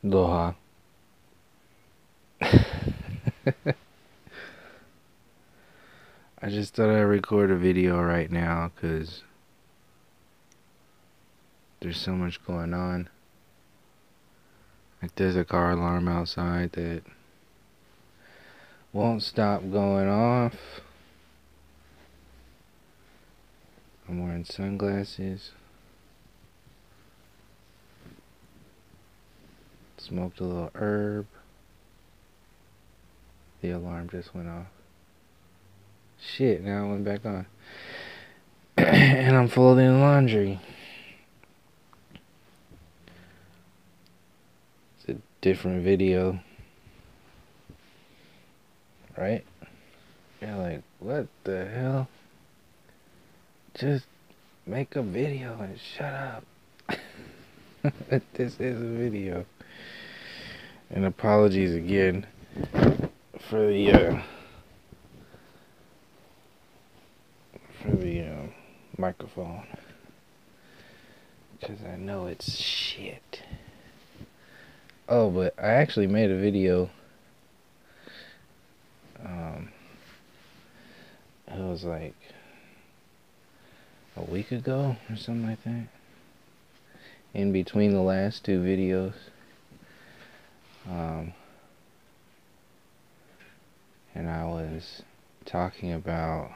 Aloha. I just thought I'd record a video right now because there's so much going on. Like, there's a car alarm outside that won't stop going off. I'm wearing sunglasses. Smoked a little herb. The alarm just went off. Shit, now it went back on. And I'm folding laundry. It's a different video. Right? You're like, what the hell? Just make a video and shut up. This is a video. And apologies again for the microphone, because I know it's shit. Oh, but I actually made a video. It was like a week ago or something like that. In between the last two videos. And I was talking about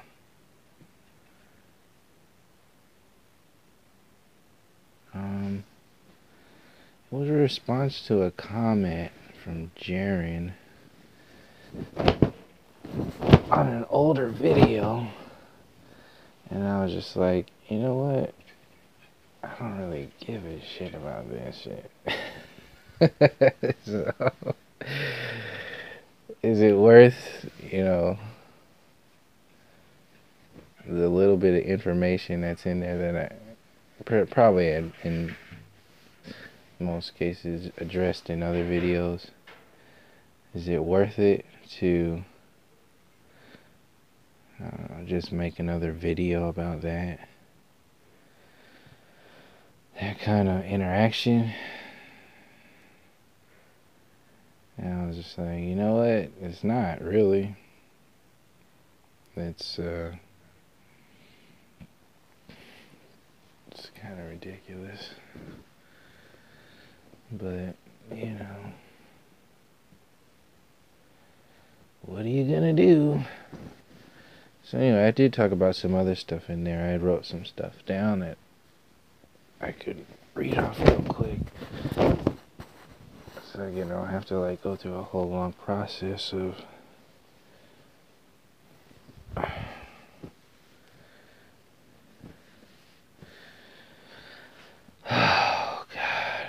it was a response to a comment from Jaren on an older video, and I was just like, you know what? I don't really give a shit about this shit. So, is it worth, the little bit of information that's in there that I probably in most cases addressed in other videos? Is it worth it to just make another video about that kind of interaction? And I was just like, you know what? It's not really. It's kind of ridiculous. But, what are you gonna do? So anyway, I did talk about some other stuff in there. I wrote some stuff down that I could read off real quick. So I don't have to go through a whole long process of oh God.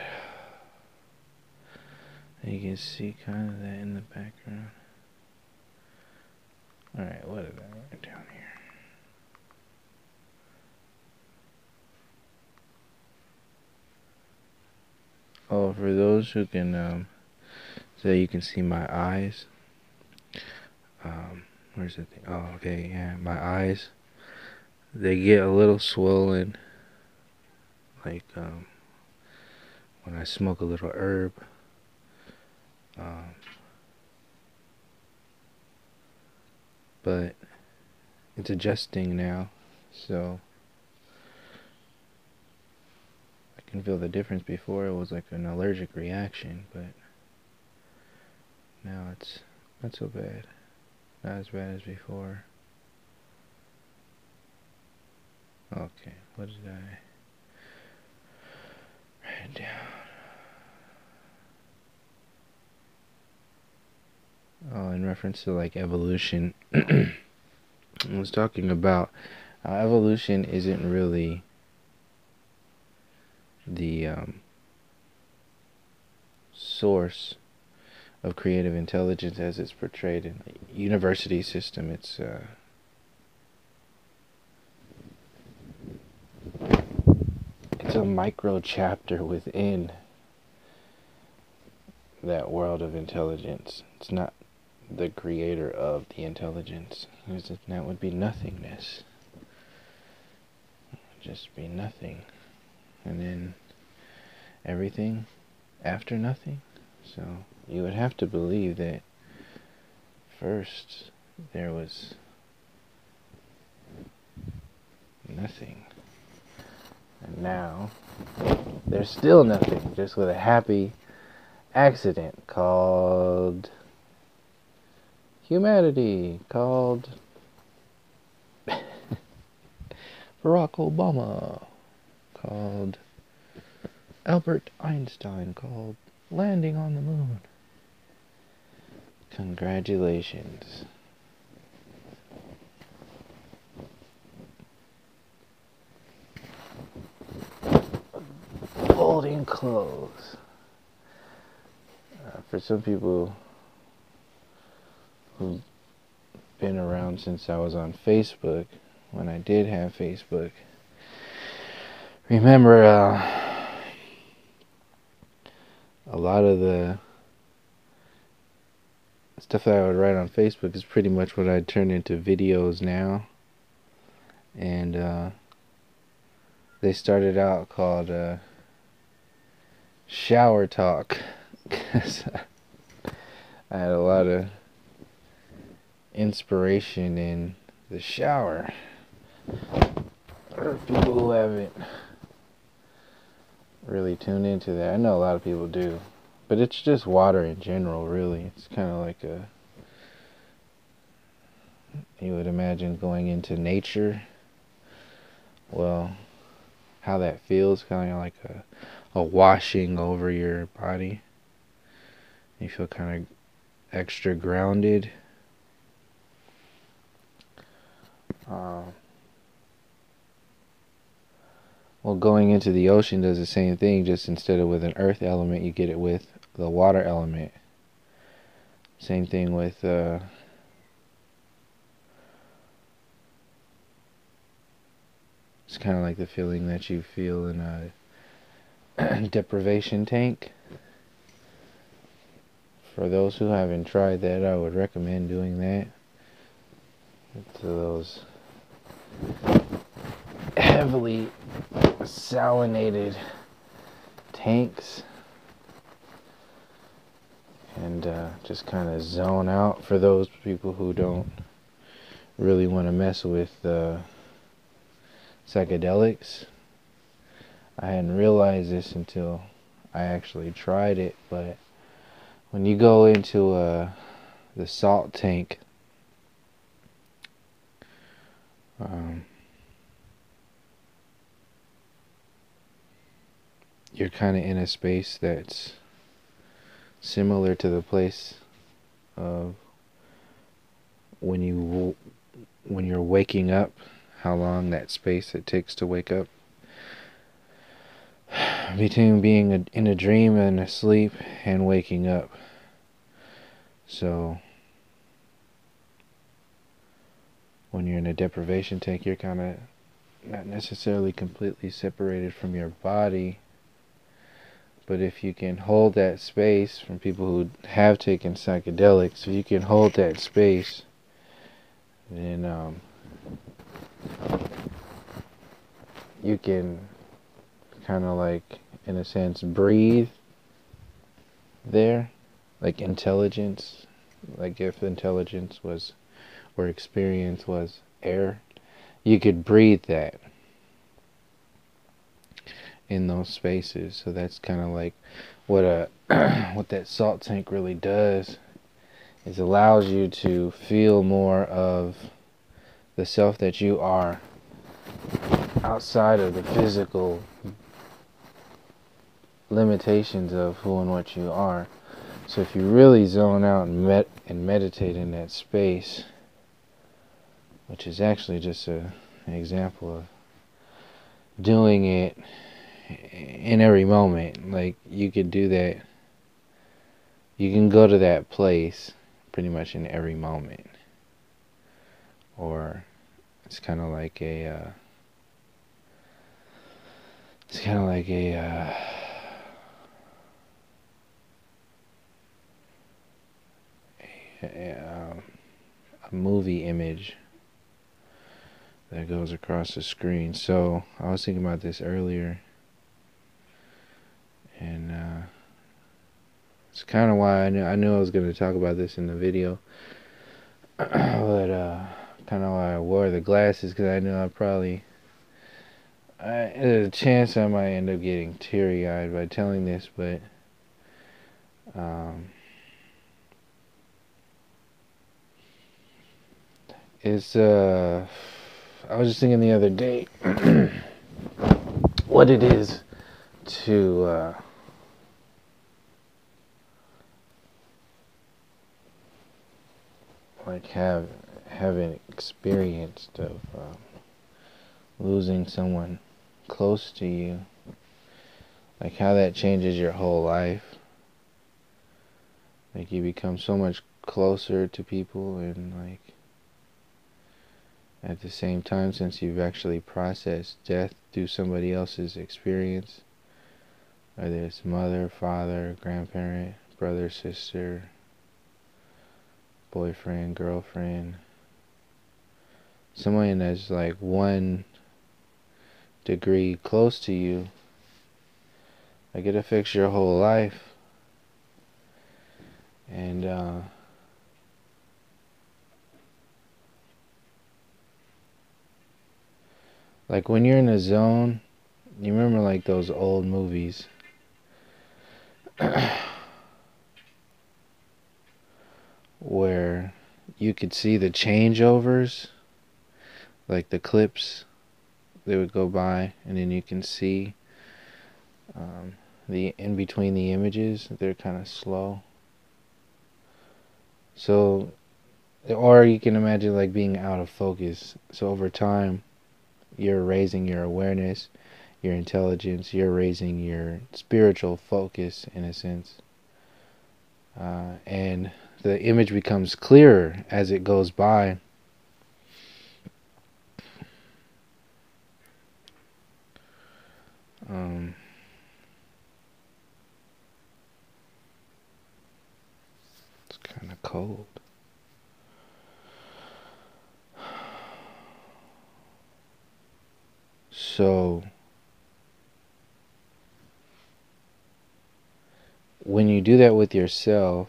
You can see kind of that in the background. Alright, what did I write down here? Oh, for those who can, so you can see my eyes. Where's the thing? Oh, okay, yeah, my eyes. They get a little swollen, like, when I smoke a little herb. But it's adjusting now, so I can feel the difference. Before it was like an allergic reaction, but now it's not so bad. Not as bad as before. Okay, what did I write down? Oh, in reference to evolution, I was talking about how evolution isn't really the source of creative intelligence as it's portrayed in the university system. It's a micro chapter within that world of intelligence. It's not the creator of the intelligence. That would be nothingness. Just be nothing. And then everything after nothing So you would have to believe that first there was nothing, and now there's still nothing, just with a happy accident called humanity, called Barack Obama, called Albert Einstein, called landing on the moon. Congratulations. Folding clothes. For some people who've been around since I was on Facebook, when I did have Facebook, remember a lot of the stuff that I would write on Facebook is pretty much what I'd turn into videos now. And they started out called shower talk, because I had a lot of inspiration in the shower. For people who haven't really tuned into that, I know a lot of people do, but it's just water in general, really. It's kind of like you would imagine going into nature. Well, how that feels, kind of like a washing over your body. You feel kind of extra grounded. Well, going into the ocean does the same thing, just instead of with an earth element, you get it with the water element. Same thing with it's kind of like the feeling that you feel in a deprivation tank. For those who haven't tried that, I would recommend doing that. To those heavily salinated tanks, and just kind of zone out. For those people who don't really want to mess with psychedelics, I hadn't realized this until I actually tried it, but when you go into the salt tank, you're kind of in a space that's similar to the place of when you're waking up, how long that space it takes to wake up, between being in a dream and asleep and waking up. So when you're in a deprivation tank, you're kind of not necessarily completely separated from your body, but if you can hold that space, from people who have taken psychedelics, if you can hold that space, then you can kind of, like, in a sense, breathe there, like intelligence. Like if intelligence was, or experience was air, you could breathe that in those spaces. So that's kind of like what what that salt tank really does, is allows you to feel more of the self that you are outside of the physical limitations of who and what you are. So if you really zone out and meditate in that space, which is actually just an example of doing it in every moment. Like, you could do that, you can go to that place pretty much in every moment. Or it's kind of like a movie image that goes across the screen. So I was thinking about this earlier, and It's kind of why I knew I was going to talk about this in the video. But kind of why I wore the glasses, because I knew there's a chance I might end up getting teary-eyed by telling this, but it's I was just thinking the other day what it is to like have an experience of losing someone close to you, like how that changes your whole life. Like you become so much closer to people, and like at the same time, since you've actually processed death through somebody else's experience, whether it's mother, father, grandparent, brother, sister, boyfriend, girlfriend, someone that's like 1 degree close to you, like it affects your whole life. And like when you're in a zone, you remember like those old movies where you could see the changeovers, like the clips they would go by, and then you can see the in between the images, they're kind of slow. So, or you can imagine like being out of focus. So over time, you're raising your awareness, your intelligence, you're raising your spiritual focus in a sense. And the image becomes clearer as it goes by. It's kind of cold. So when you do that with yourself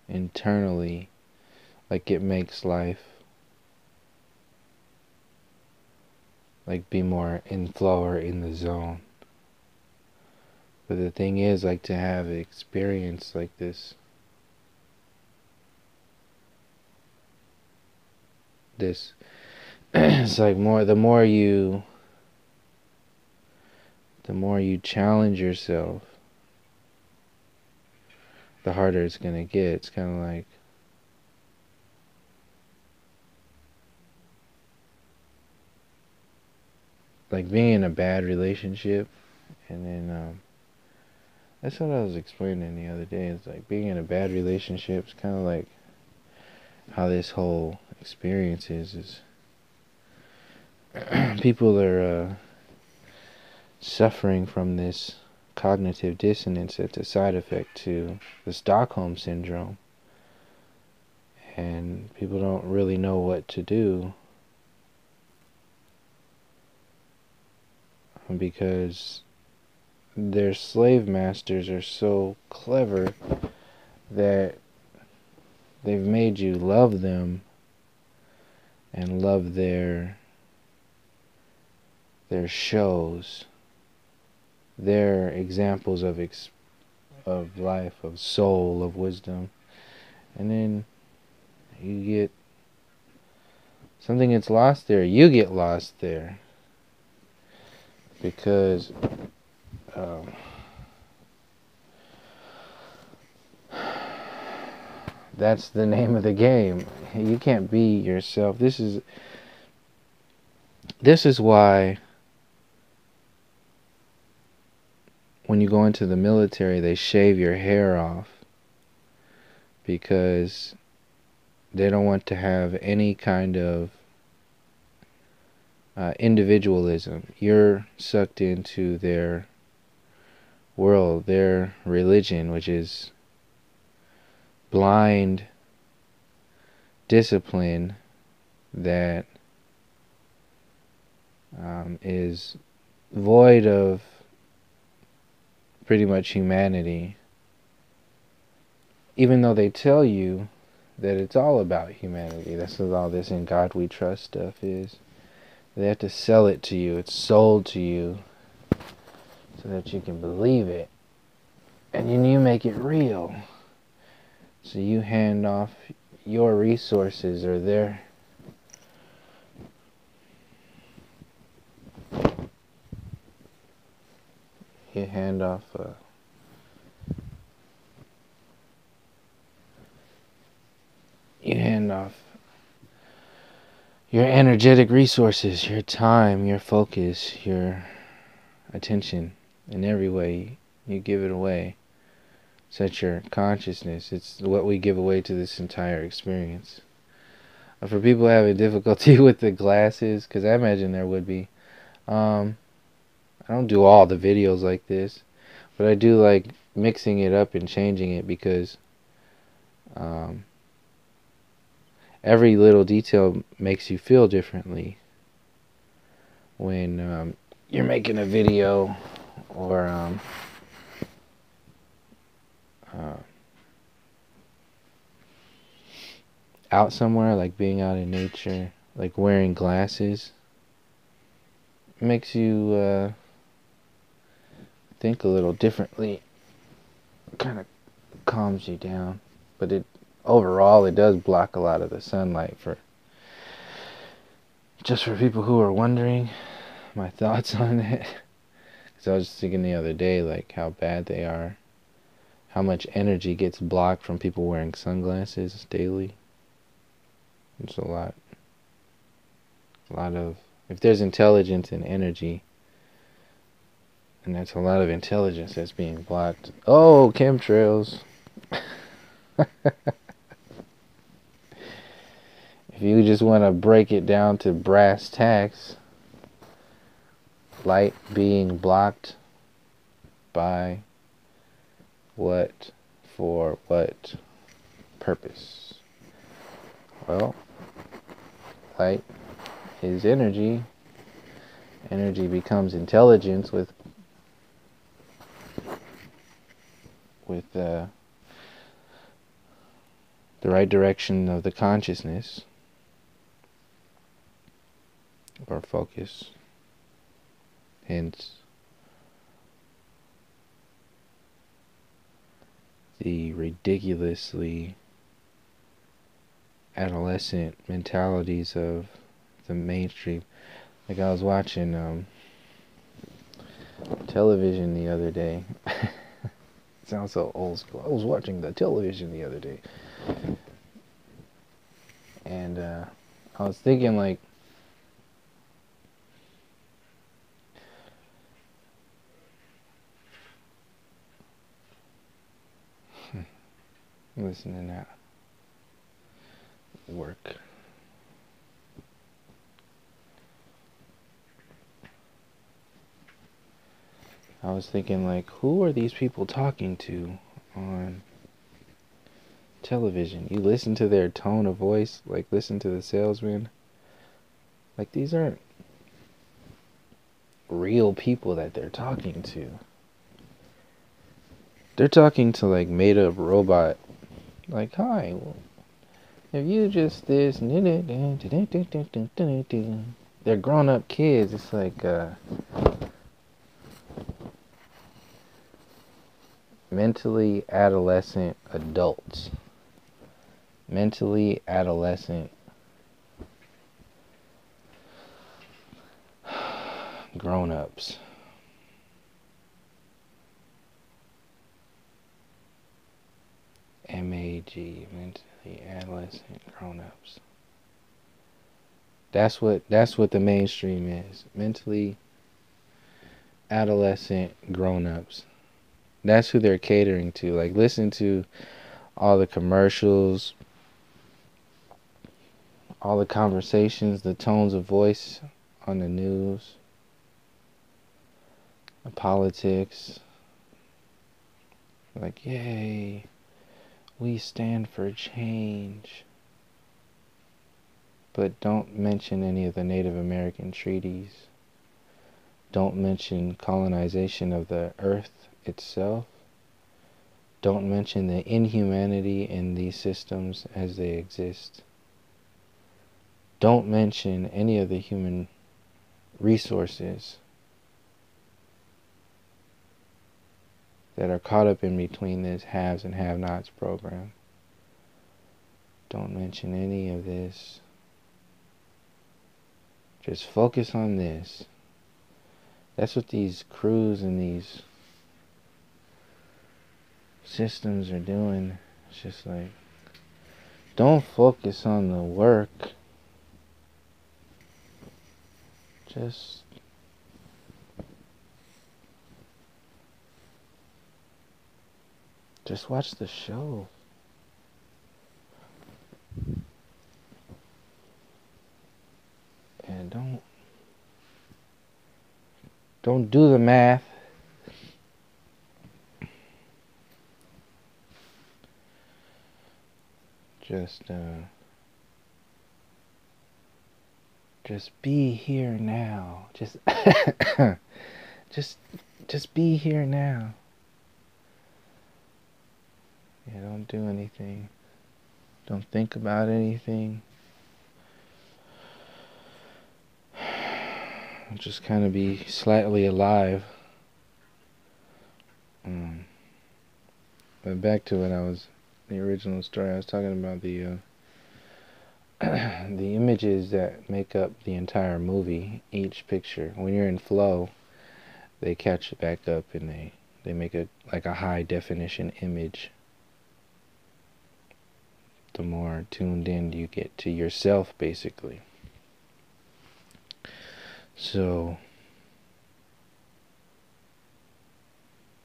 internally, like it makes life like be more in flow or in the zone. But the thing is, like, to have an experience like this, it's like the more you challenge yourself, the harder it's gonna get. It's kind of like being in a bad relationship, and then that's what I was explaining the other day. It's like being in a bad relationship is kind of like how this whole experience is people are suffering from this cognitive dissonance that's a side effect to the Stockholm syndrome, and people don't really know what to do because their slave masters are so clever that they've made you love them and love their shows, their examples of life, of soul, of wisdom, and then you get something gets lost there. You get lost there because that's the name of the game. You can't be yourself. This is why when you go into the military, they shave your hair off, because they don't want to have any kind of individualism. You're sucked into their world, their religion, which is blind discipline that is void of pretty much humanity. Even though they tell you that it's all about humanity. That's what all this "In God We Trust" stuff is. They have to sell it to you. It's sold to you so that you can believe it. And then you make it real. So you hand off your resources or their... You hand off... your energetic resources, your time, your focus, your attention, in every way. You give it away. It's your consciousness. It's what we give away to this entire experience. For people having difficulty with the glasses, because I imagine there would be, I don't do all the videos like this, but I do like mixing it up and changing it, because every little detail makes you feel differently when you're making a video or out somewhere, like being out in nature, like wearing glasses. It makes you think a little differently. It kind of calms you down, but overall it does block a lot of the sunlight. Just for people who are wondering my thoughts on it, because I was just thinking the other day, like, how bad they are, how much energy gets blocked from people wearing sunglasses daily. It's a lot of, if there's intelligence and energy, and that's a lot of intelligence that's being blocked. Oh, chemtrails. If you just want to break it down to brass tacks, light being blocked by what, for what purpose? Well, light is energy. Energy becomes intelligence with the right direction of the consciousness or focus. Hence the ridiculously adolescent mentalities of the mainstream. Like, I was watching television the other day. It sounds so old school. I was watching the television the other day, and I was thinking, like, listening at work. I was thinking, like, who are these people talking to on television? You listen to their tone of voice, like, listen to the salesman. Like, these aren't real people that they're talking to. They're talking to, like, made up robot. Like, hi, well, if you just this, they're grown up kids. It's like mentally adolescent adults. Mentally adolescent grown-ups. MAG, mentally adolescent grown-ups. That's what the mainstream is. Mentally adolescent grown-ups. That's who they're catering to. Like, listen to all the commercials, all the conversations, the tones of voice on the news, the politics. Like, yay, we stand for change. But don't mention any of the Native American treaties. Don't mention colonization of the earth itself. Don't mention the inhumanity in these systems as they exist. Don't mention any of the human resources that are caught up in between this haves and have-nots program. Don't mention any of this. Just focus on this. That's what these crews and these systems are doing. It's just like, don't focus on the work. Just watch the show. And don't do the math. Just be here now. Just be here now. Yeah, don't do anything. Don't think about anything. Just kind of be slightly alive. But back to the original story. I was talking about the the images that make up the entire movie. Each picture, when you're in flow, they catch it back up and they make it like a high definition image. The more tuned in you get to yourself, basically. So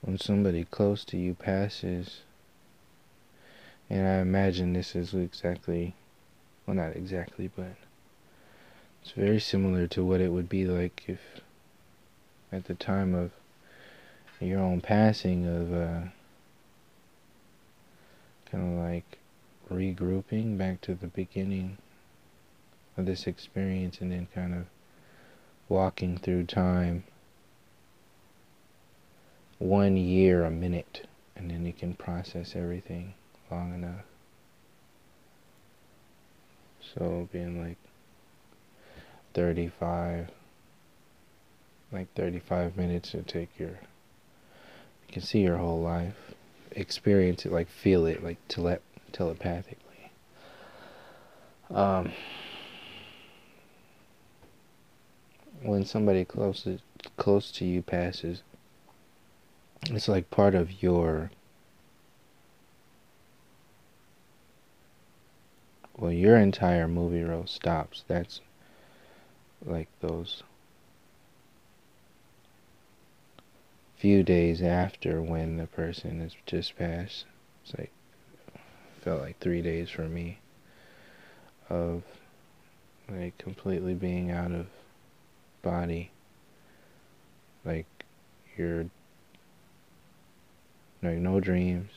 when somebody close to you passes, and I imagine this is exactly, well, not exactly, but it's very similar to what it would be like if at the time of your own passing, of kind of like regrouping back to the beginning of this experience, and then kind of walking through time 1 year a minute, and then you can process everything long enough. So being like 35 minutes to take you can see your whole life, experience it, like feel it, like telepathically. When somebody close to you passes, it's like part of your entire movie reel stops. That's like those few days after when the person has just passed. It's like, felt like 3 days for me of like completely being out of body. Like you're like no dreams,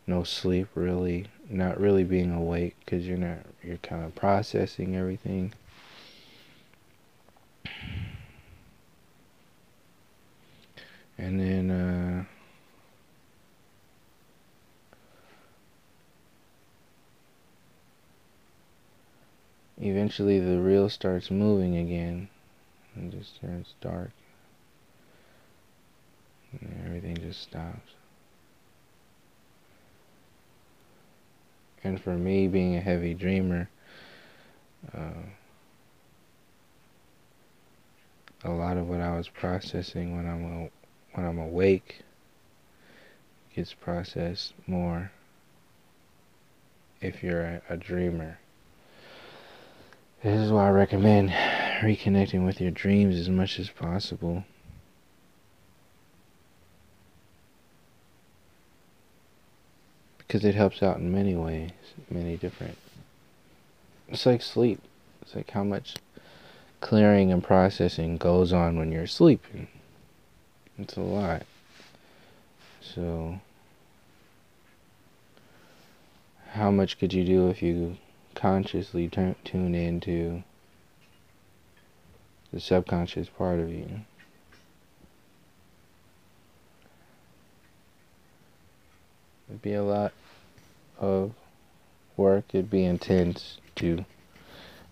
no sleep, really, not really being awake, because you're kind of processing everything. And then eventually the reel starts moving again and just turns dark, and everything just stops. And for me, being a heavy dreamer, a lot of what I was processing when I'm awake gets processed more if you're a dreamer. This is why I recommend reconnecting with your dreams as much as possible. Because it helps out in many ways, many different. It's like sleep. It's like how much clearing and processing goes on when you're sleeping. It's a lot. So, how much could you do if you consciously tune into the subconscious part of you? be a lot of work. It'd be intense too.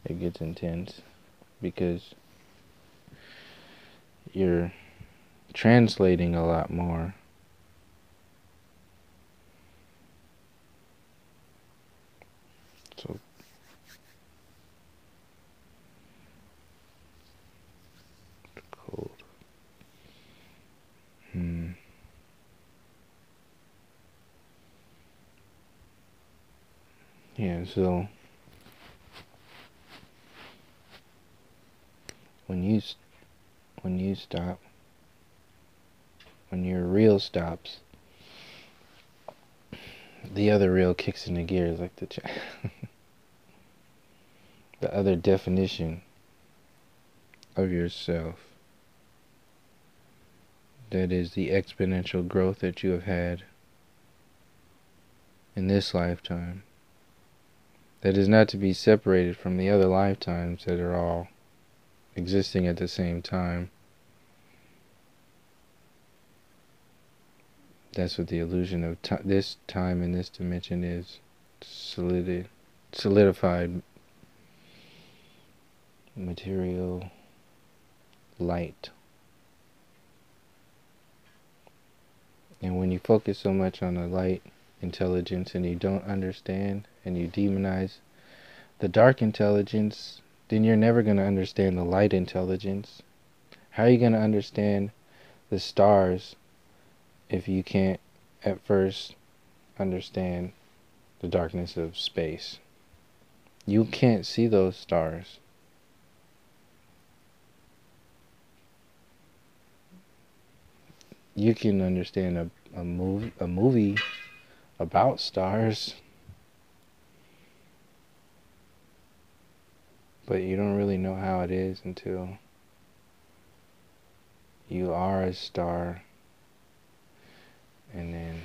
It gets intense because you're translating a lot more. So cold. Yeah, so when you stop, when your reel stops, the other reel kicks into gear, like the other definition of yourself. That is the exponential growth that you have had in this lifetime. That is not to be separated from the other lifetimes that are all existing at the same time. That's what the illusion of this time in this dimension is. Solidified material light. And when you focus so much on the light intelligence and you don't understand and you demonize the dark intelligence, then you're never going to understand the light intelligence. How are you going to understand the stars if you can't at first understand the darkness of space? You can't see those stars. You can understand a movie about stars, but you don't really know how it is until you are a star, and then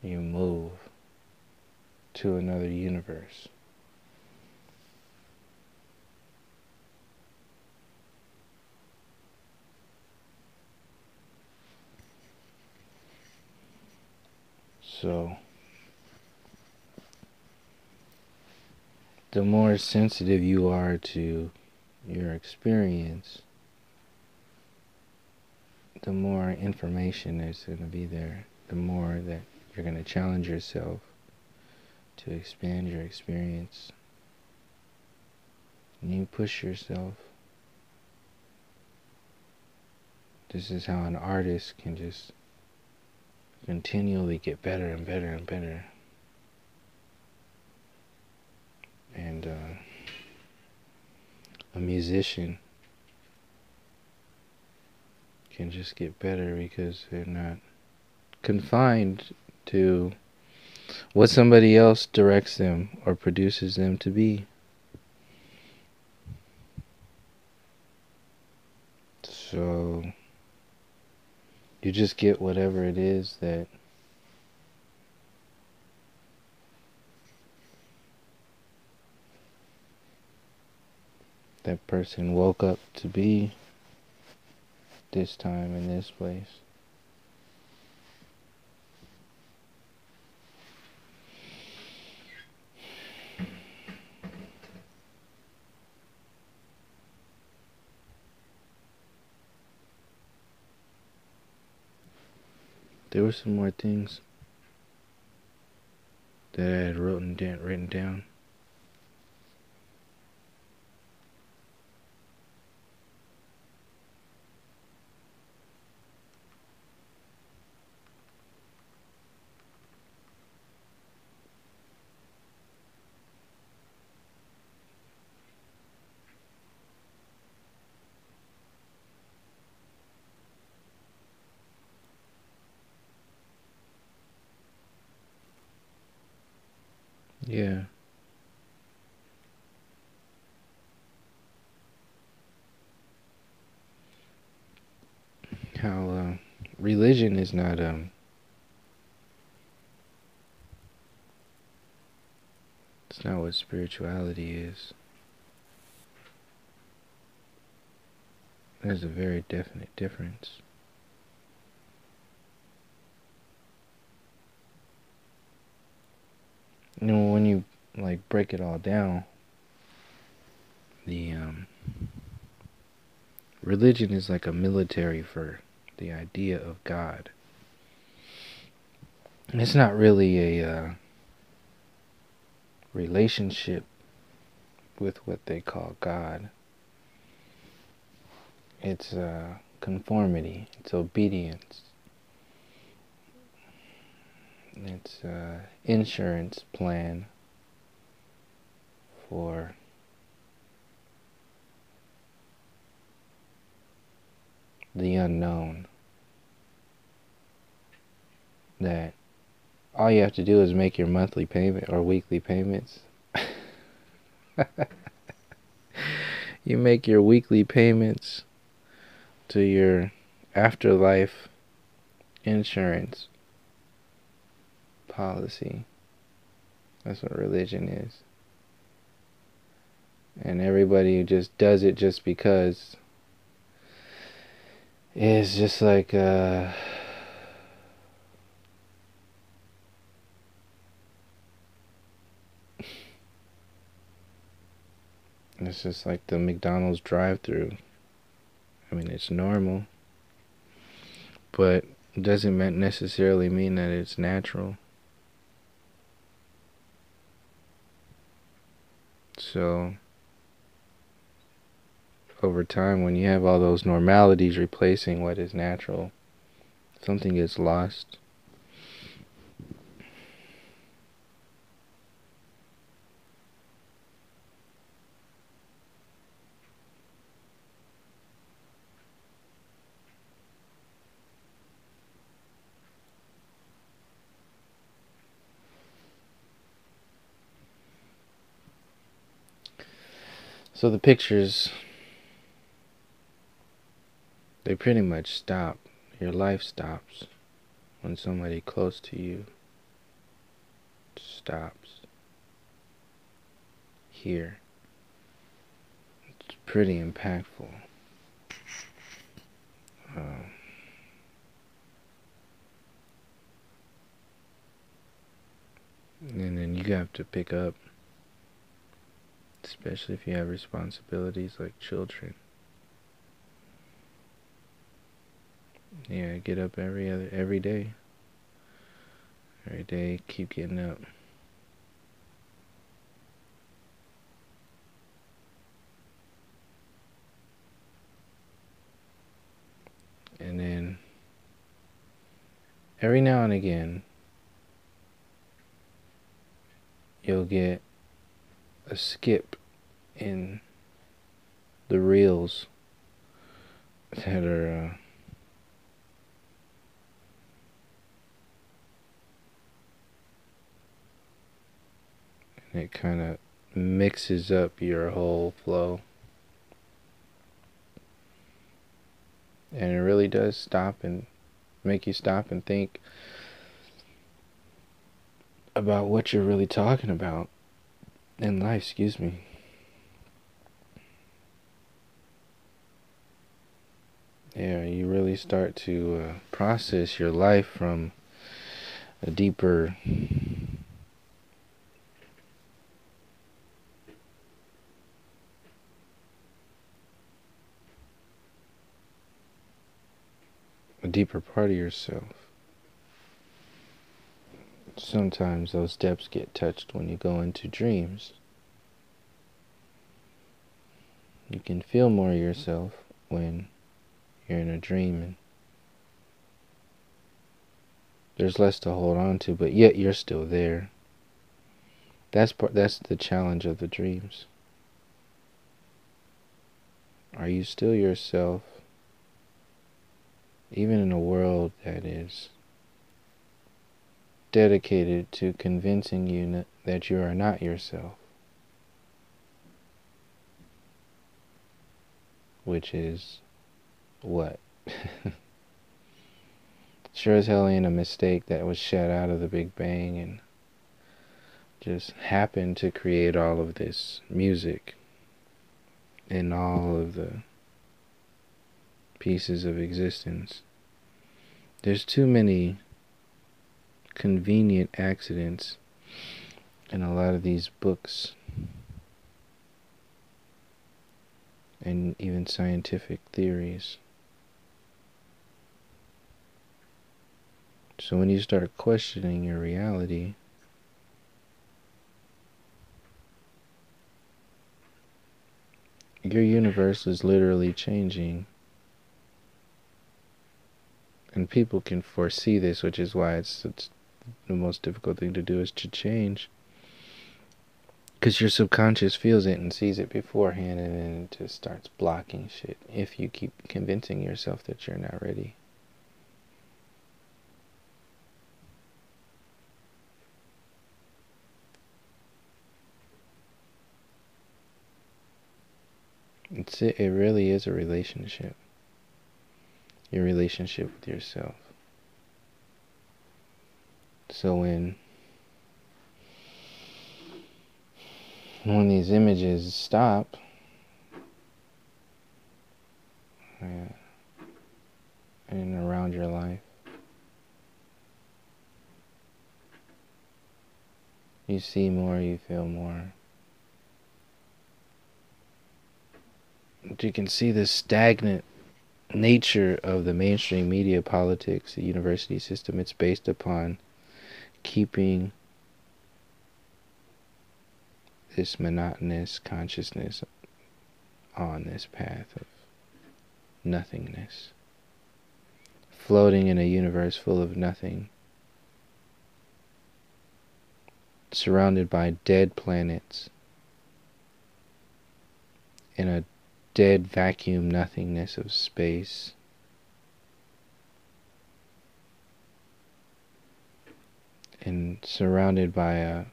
you move to another universe. So, the more sensitive you are to your experience, the more information is going to be there, the more that you're going to challenge yourself to expand your experience. And you push yourself. This is how an artist can just continually get better and better and better. And a musician can just get better because they're not confined to what somebody else directs them or produces them to be. So you just get whatever it is that that person woke up to be this time in this place. There were some more things that I had written down. Yeah. How religion is not it's not what spirituality is. There's a very definite difference. You know, when you like break it all down, the religion is like a military for the idea of God. It's not really a relationship with what they call God. It's conformity. It's obedience. It's insurance plan for the unknown. That all you have to do is make your monthly payment or weekly payments. You make your weekly payments to your afterlife insurance policy. That's what religion is. And everybody who just does it just because is just like it's just like the McDonald's drive-thru. I mean, it's normal, but it doesn't necessarily mean that it's natural. So over time, when you have all those normalities replacing what is natural, something gets lost. So the pictures, they pretty much stop. Your life stops when somebody close to you stops here. It's pretty impactful. And then you have to pick up, especially if you have responsibilities like children. Yeah, get up every day. Every day, keep getting up. And then every now and again, you'll get a skip in the reels that are and it kind of mixes up your whole flow, and it really does stop and make you stop and think about what you're really talking about in life. Excuse me. Yeah, you really start to process your life from a deeper part of yourself. Sometimes those depths get touched when you go into dreams. You can feel more of yourself when you're in a dream, and there's less to hold on to, but yet you're still there. That's the challenge of the dreams. Are you still yourself, even in a world that is dedicated to convincing you that you are not yourself? Which is what? Sure as hell ain't a mistake that was shed out of the Big Bang and just happened to create all of this music and all of the pieces of existence. There's too many convenient accidents in a lot of these books and even scientific theories. So when you start questioning your reality, your universe is literally changing. And people can foresee this, which is why it's the most difficult thing to do is to change. Because your subconscious feels it and sees it beforehand, and then it just starts blocking shit if you keep convincing yourself that you're not ready. It really is a relationship. Your relationship with yourself. So when these images stop, and around your life, you see more, you feel more. But you can see the stagnant nature of the mainstream media, politics, the university system. It's based upon keeping this monotonous consciousness on this path of nothingness, floating in a universe full of nothing, surrounded by dead planets in a dead vacuum nothingness of space. And surrounded by a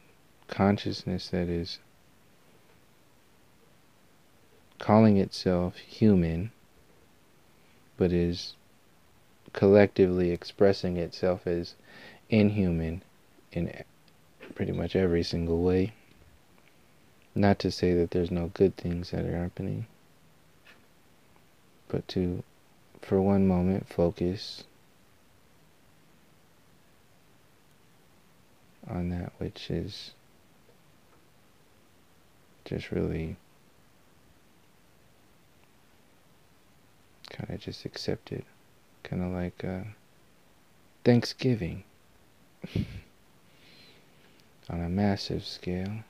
consciousness that is calling itself human, but is collectively expressing itself as inhuman in pretty much every single way. Not to say that there's no good things that are happening, but to, for one moment, focus on that which is just really kind of just accepted, kind of like Thanksgiving on a massive scale.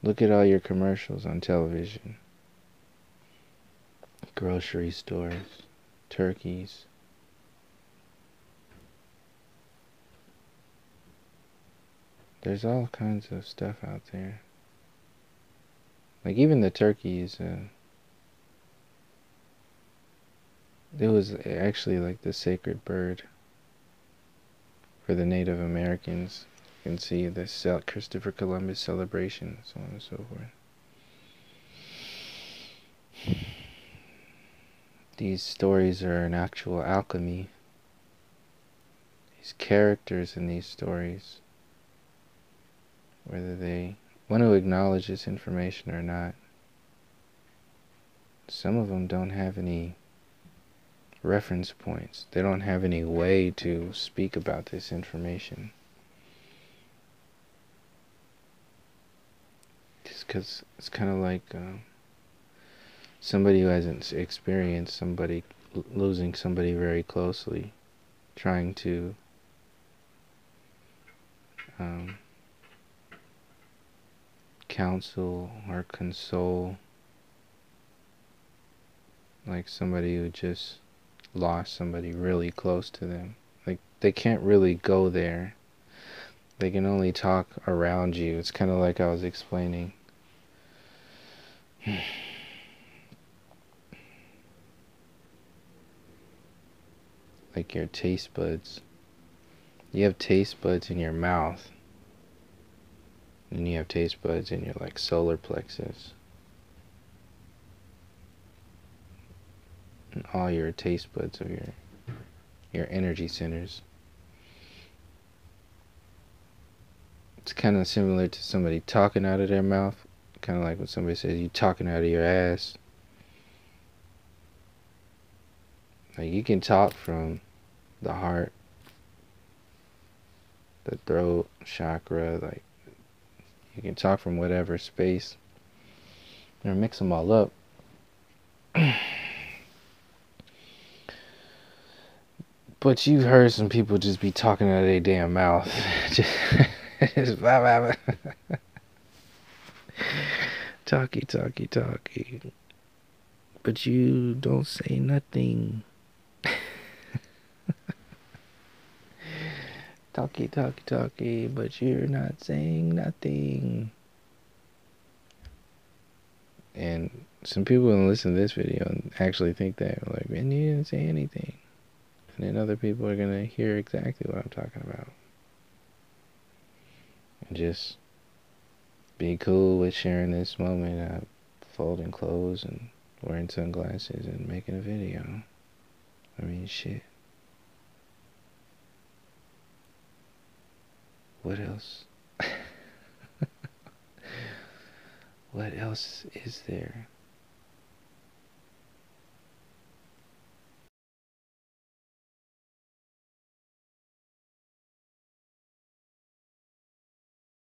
Look at all your commercials on television. Grocery stores, turkeys. There's all kinds of stuff out there. Like even the turkeys, it was actually like the sacred bird for the Native Americans. You can see the Christopher Columbus celebration, so on and so forth. These stories are an actual alchemy. These characters in these stories, whether they want to acknowledge this information or not, some of them don't have any reference points. They don't have any way to speak about this information. Just because it's kind of like somebody who hasn't experienced somebody losing somebody very closely, trying to counsel or console like somebody who just lost somebody really close to them. Like they can't really go there. They can only talk around you. It's kind of like I was explaining. Like your taste buds. You have taste buds in your mouth. And you have taste buds in your like solar plexus. And all your taste buds of your energy centers. It's kind of similar to somebody talking out of their mouth. Kind of like when somebody says you talking out of your ass. Like, you can talk from the heart, the throat, chakra, like, you can talk from whatever space. Or mix them all up. But you've heard some people just be talking out of their damn mouth. just blah, blah, blah. Talky, talky, talky. But you don't say nothing. Talky, talky, talky, but you're not saying nothing. And some people will listen to this video and actually think that, like, man, you didn't say anything. And then other people are going to hear exactly what I'm talking about. And just be cool with sharing this moment of folding clothes and wearing sunglasses and making a video. I mean, shit. What else? What else is there?